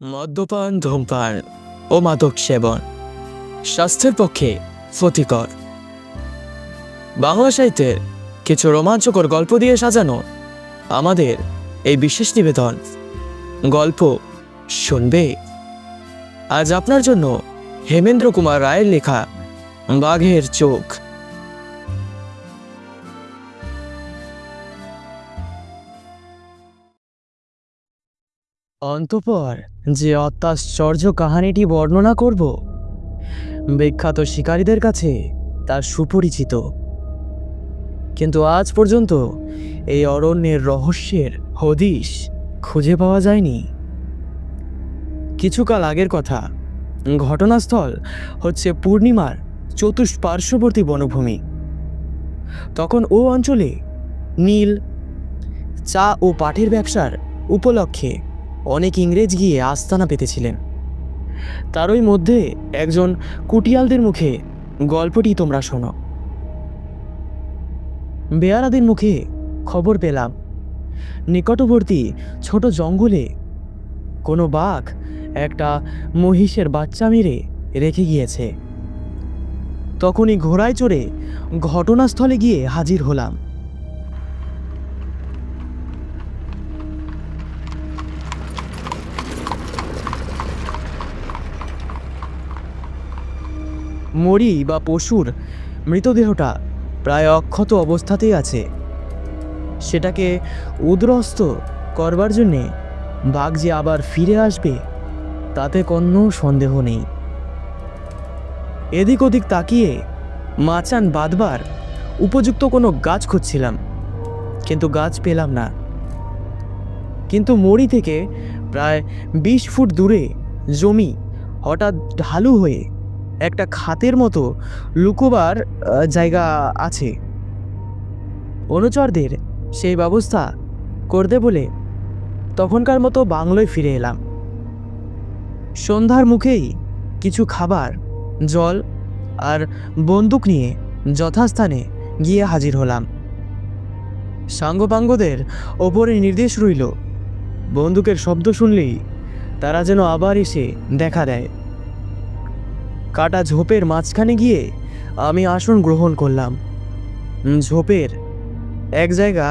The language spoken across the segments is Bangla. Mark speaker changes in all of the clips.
Speaker 1: মদ্যপান, ধূমপান ও মাদক সেবন স্বাস্থ্যের পক্ষে ক্ষতিকর। বাংলা সাহিত্যের কিছু রোমাঞ্চকর গল্প দিয়ে সাজানো আমাদের এই বিশেষ নিবেদন। গল্প শুনবে আজ আপনার জন্য হেমেন্দ্র কুমার রায়ের লেখা বাঘের চোখ। অন্তঃপর যে অত্যাশ্চর্য কাহিনীটি বর্ণনা করব, বিখ্যাত শিকারীদের কাছে তার সুপরিচিত, কিন্তু আজ পর্যন্ত এই অরণ্যের রহস্যের হদিশ খুঁজে পাওয়া যায়নি। কিছুকাল আগের কথা। ঘটনাস্থল হচ্ছে পূর্ণিমার চতুষ্পার্শ্ববর্তী বনভূমি। তখন ও অঞ্চলে নীল, চা ও পাটের ব্যবসার উপলক্ষে অনেক ইংরেজ গিয়ে আস্তানা পেতেছিলেন। তারই মধ্যে একজন কুটিয়ালদের মুখে গল্পটি তোমরা শোনো। বেয়ারাদের মুখে খবর পেলাম নিকটবর্তী ছোট জঙ্গলে কোনো বাঘ একটা মহিষের বাচ্চা মেরে রেখে গিয়েছে। তখনই ঘোড়ায় চড়ে ঘটনাস্থলে গিয়ে হাজির হলাম। মরি বা পশুর মৃতদেহটা প্রায় অক্ষত অবস্থাতেই আছে। সেটাকে উদ্রস্ত করবার জন্যে বাঘ যে আবার ফিরে আসবে তাতে কোনো সন্দেহ নেই। এদিক ওদিক তাকিয়ে মাচান বাঁধবার উপযুক্ত কোনো গাছ খুঁজছিলাম, কিন্তু গাছ পেলাম না। কিন্তু মরি থেকে প্রায় 20 ফুট দূরে জমি হঠাৎ ঢালু হয়ে একটা খাতের মতো লুকোবার জায়গা আছে। অনুচরদের সেই ব্যবস্থা করতে বলে তখনকার মতো বাংলোয় ফিরে এলাম। সন্ধ্যার মুখেই কিছু খাবার, জল আর বন্দুক নিয়ে যথাস্থানে গিয়ে হাজির হলাম। সাঙ্গপাঙ্গদের ওপরে নির্দেশ রইল, বন্দুকের শব্দ শুনলেই তারা যেন আবার এসে দেখা দেয়। কাটা ঝোপের মাঝখানে গিয়ে আমি আসন গ্রহণ করলাম। ঝোপের এক জায়গা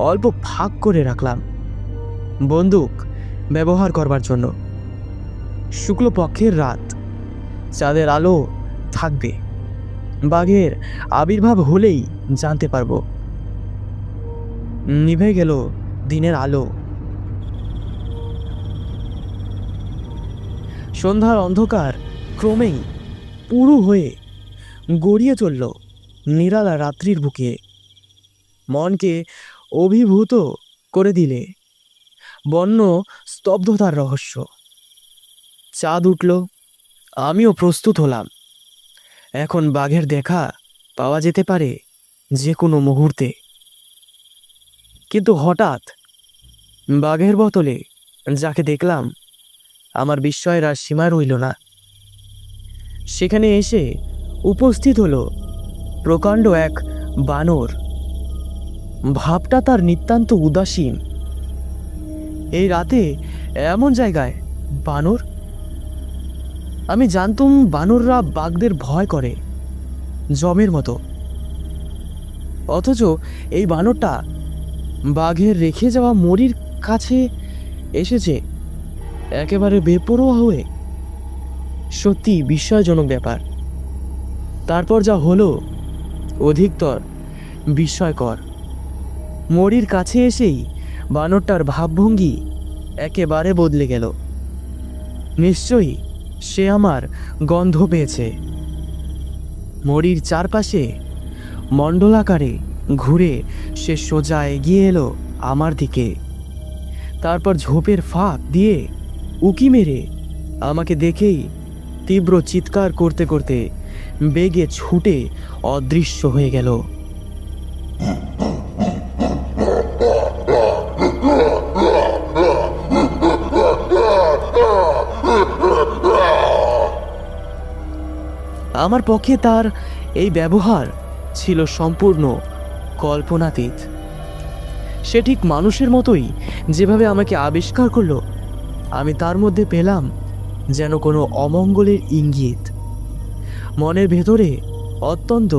Speaker 1: অল্প ফাঁক করে রাখলাম বন্দুক ব্যবহার করবার জন্য। শুক্লপক্ষের রাত, চাঁদের আলো থাকবে। বাঘের আবির্ভাব হলেই জানতে পারবো। নিভে গেল দিনের আলো। সন্ধ্যার অন্ধকার ক্রমেই পুরু হয়ে গড়িয়ে চলল নিরালা রাত্রির বুকে। মনকে অভিভূত করে দিলে বন্য স্তব্ধতার রহস্য। চাঁদ উঠল, আমিও প্রস্তুত হলাম। এখন বাঘের দেখা পাওয়া যেতে পারে যে কোনো মুহূর্তে। কিন্তু হঠাৎ বাঘের বদলে যাকে দেখলাম, আমার বিস্ময়ের আর সীমা রইল না। সেখানে এসে উপস্থিত হলো প্রকাণ্ড এক বানর। ভাবটা তার নিতান্ত উদাসীন। এই রাতে এমন জায়গায় বানর? আমি জানতুম বানররা বাঘদের ভয় করে জমের মতো, অথচ এই বানরটা বাঘের রেখে যাওয়া মরির কাছে এসেছে একেবারে বেপরোয়া হয়ে। সত্যি বিস্ময়জনক ব্যাপার। তারপর যা হলো অধিকতর বিস্ময়কর। মরির কাছে এসেই বানরটার ভাবভঙ্গি একেবারে বদলে গেল। নিশ্চয়ই সে আমার গন্ধ পেয়েছে। মরির চারপাশে মণ্ডলাকারে ঘুরে সে সোজা এগিয়ে এলো আমার দিকে। তারপর ঝোপের ফাঁক দিয়ে উকি মেরে আমাকে দেখেই তীব্র চিৎকার করতে করতে বেগে ছুটে অদৃশ্য হয়ে গেল। আমার পক্ষে তার এই ব্যবহার ছিল সম্পূর্ণ কল্পনাতীত। সে ঠিক মানুষের মতোই যেভাবে আমাকে আবিষ্কার করলো, আমি তার মধ্যে পেলাম যেন কোনো অমঙ্গলের ইঙ্গিত। মনের ভেতরে অত্যন্ত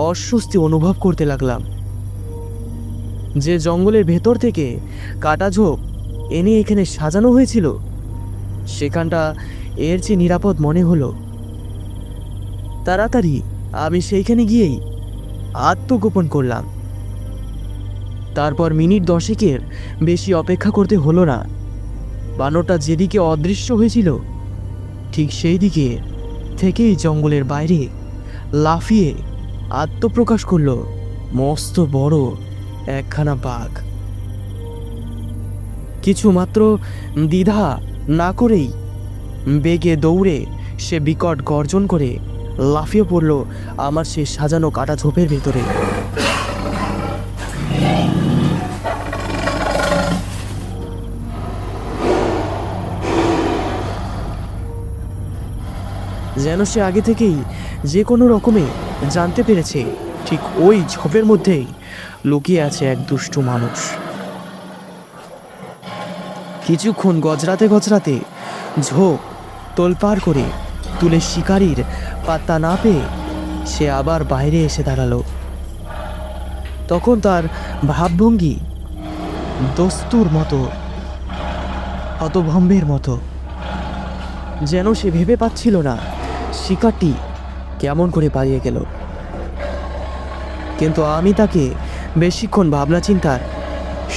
Speaker 1: অস্বস্তি অনুভব করতে লাগলাম। যে জঙ্গলের ভেতর থেকে কাটাঝোপ এনে এখানে সাজানো হয়েছিল, সেখানটা এর চেয়ে নিরাপদ মনে হলো। তাড়াতাড়ি আমি সেইখানে গিয়েই আত্মগোপন করলাম। তারপর মিনিট 10 বেশি অপেক্ষা করতে হলো না। বানরটা যেদিকে অদৃশ্য হয়েছিল ঠিক সেই দিকে থেকেই জঙ্গলের বাইরে লাফিয়ে আত্মপ্রকাশ করলো মস্ত বড় একখানা বাঘ। কিছু মাত্র দ্বিধা না করেই বেগে দৌড়ে সে বিকট গর্জন করে লাফিয়ে পড়ল আমার সে সাজানো কাটা ঝোপের ভেতরে। যেন সে আগে থেকেই যে কোনো রকমে জানতে পেরেছে ঠিক ওই ঝোপের মধ্যেই লুকিয়ে আছে এক দুষ্টু মানুষ। কিছুক্ষণ গজরাতে গজরাতে ঝোপ তোলপাড় করে তুলে শিকারীর পাত্তা না পেয়ে সে আবার বাইরে এসে দাঁড়ালো। তখন তার ভাবভঙ্গি দস্তুর মতো, হতভম্বের মতো। যেন সে ভেবে পাচ্ছিল না শিকারটি কেমন করে পালিয়ে গেল। কিন্তু আমি তাকে বেশিক্ষণ ভাবনা চিন্তার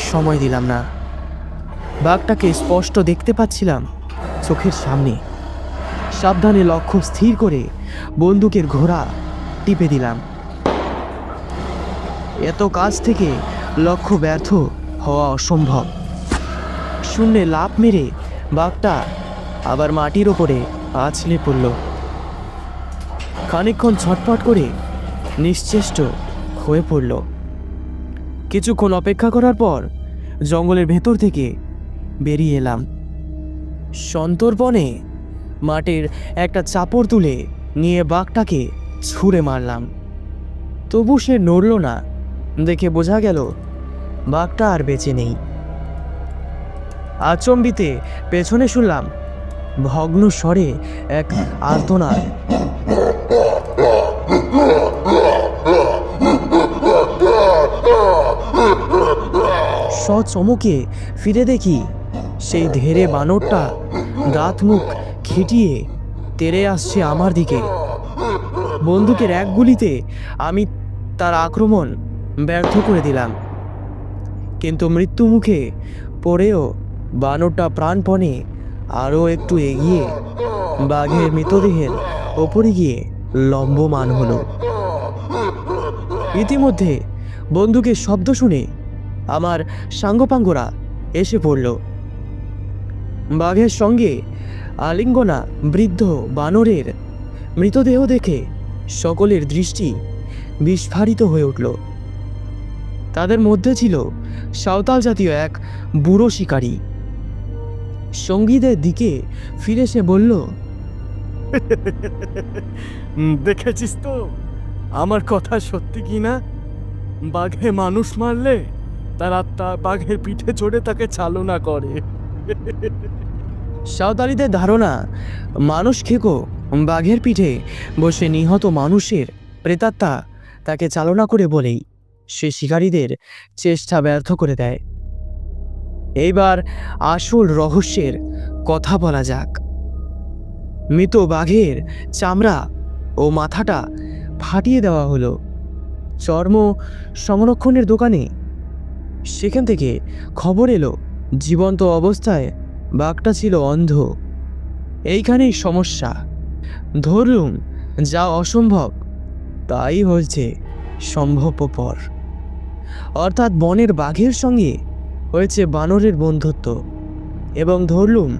Speaker 1: সময় দিলাম না। বাঘটাকে স্পষ্ট দেখতে পাচ্ছিলাম চোখের সামনে। সাবধানে লক্ষ্য স্থির করে বন্দুকের ঘোড়া টিপে দিলাম। এত কাছ থেকে লক্ষ্য ব্যর্থ হওয়া অসম্ভব। শূন্যে লাফ মেরে বাঘটা আবার মাটির ওপরে আছড়ে পড়ল। খানিকক্ষণ ছটফট করে নিশ্চেষ্ট হয়ে পড়ল। কিছুক্ষণ অপেক্ষা করার পর জঙ্গলের ভেতর থেকে বেরিয়ে এলাম। সন্তর্পণে মাটির একটা চাপড় তুলে নিয়ে বাঘটাকে ছুঁড়ে মারলাম। তবু সে নড়ল না। দেখে বোঝা গেল বাঘটা আর বেঁচে নেই। আচম্বিতে পেছনে শুনলাম ভগ্ন স্বরে এক আর্তনাদ। সচমকে ফিরে দেখি সেই ধেড়ে বানরটা দাঁত মুখ খিটিয়ে তেড়ে আসছে আমার দিকে। বন্দুকের এক গুলিতে আমি তার আক্রমণ ব্যর্থ করে দিলাম, কিন্তু মৃত্যু মুখে পড়েও বানরটা প্রাণপণে আরও একটু এগিয়ে বাঘের মৃতদেহের ওপরে গিয়ে লম্বমান হলো। ইতিমধ্যে বন্দুকের শব্দ শুনে আমার সাঙ্গপাঙ্গরা এসে পড়ল। বাঘের সঙ্গে আলিঙ্গনা বৃদ্ধ বানরের মৃতদেহ দেখে সকলের দৃষ্টি বিস্ফারিত হয়ে উঠল। তাদের মধ্যে ছিল সাঁওতাল জাতীয় এক বুড়ো শিকারী। সঙ্গীদের দিকে ফিরে সে বলল,
Speaker 2: দেখেছিস তো আমার কথা সত্যি কি না? বাঘে মানুষ মারলে তার আত্মা বাঘের পিঠে চড়ে তাকে চালনা করে।
Speaker 1: সাঁওতালিদের ধারণা মানুষ খেকো বাঘের পিঠে বসে নিহত মানুষের প্রেতাত্মা তাকে চালনা করে বলেই সে শিকারীদের চেষ্টা ব্যর্থ করে দেয়। এইবার আসল রহস্যের কথা বলা যাক। মৃত বাঘের চামড়া ও মাথাটা ফাটিয়ে দেওয়া হলো চর্ম সংরক্ষণের দোকানে। সেখান থেকে খবর এলো জীবন্ত অবস্থায় বাঘটা ছিল অন্ধ। এইখানেই সমস্যা। ধরুন যা অসম্ভব তাই হয়েছে সম্ভবপর। অর্থাৎ বনের বাঘের সঙ্গে হয়েছে বানরের বন্ধুত্ব, এবং ধরলুম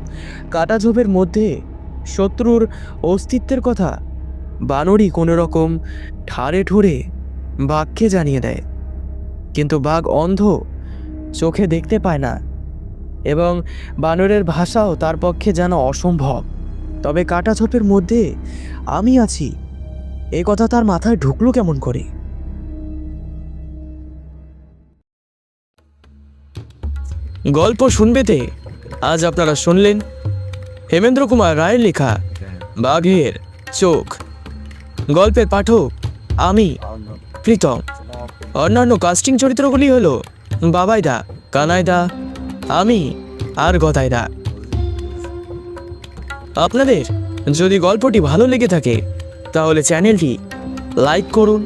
Speaker 1: কাটাঝোপের মধ্যে শত্রুর অস্তিত্বের কথা বানরই কোনো রকম ঠাড়ে ঠোরে বাঘকে জানিয়ে দেয়। কিন্তু বাঘ অন্ধ, চোখে দেখতে পায় না, এবং বানরের ভাষাও তার পক্ষে জানা অসম্ভব। তবে কাটাঝোপের মধ্যে আমি আছি এই কথা তার মাথায় ঢুকলো কেমন করে? গল্প শুনবেতে আজ আপনারা শুনলেন হেমেন্দ্র কুমার রায়ের লেখা বাঘের চোখ। গল্পের পাঠক আমি প্রীতম। অন্যান্য কাস্টিং চরিত্রগুলি হলো বাবাইদা, কানাইদা, আমি আর গদাইদা। আপনাদের যদি গল্পটি ভালো লেগে থাকে তাহলে চ্যানেলটি লাইক করুন,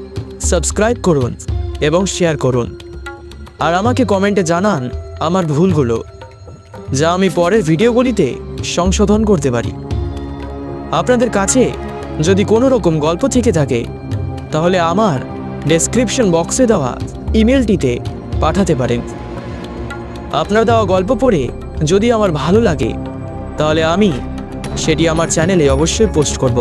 Speaker 1: সাবস্ক্রাইব করুন এবং শেয়ার করুন। আর আমাকে কমেন্টে জানান আমার ভুলগুলো, যা আমি পরের ভিডিওগুলিতে সংশোধন করতে পারি। আপনাদের কাছে যদি কোনো রকম গল্প থেকে থাকে তাহলে আমার ডেসক্রিপশন বক্সে দেওয়া ইমেলটিতে পাঠাতে পারেন। আপনার দেওয়া গল্প পড়ে যদি আমার ভালো লাগে তাহলে আমি সেটি আমার চ্যানেলে অবশ্যই পোস্ট করব।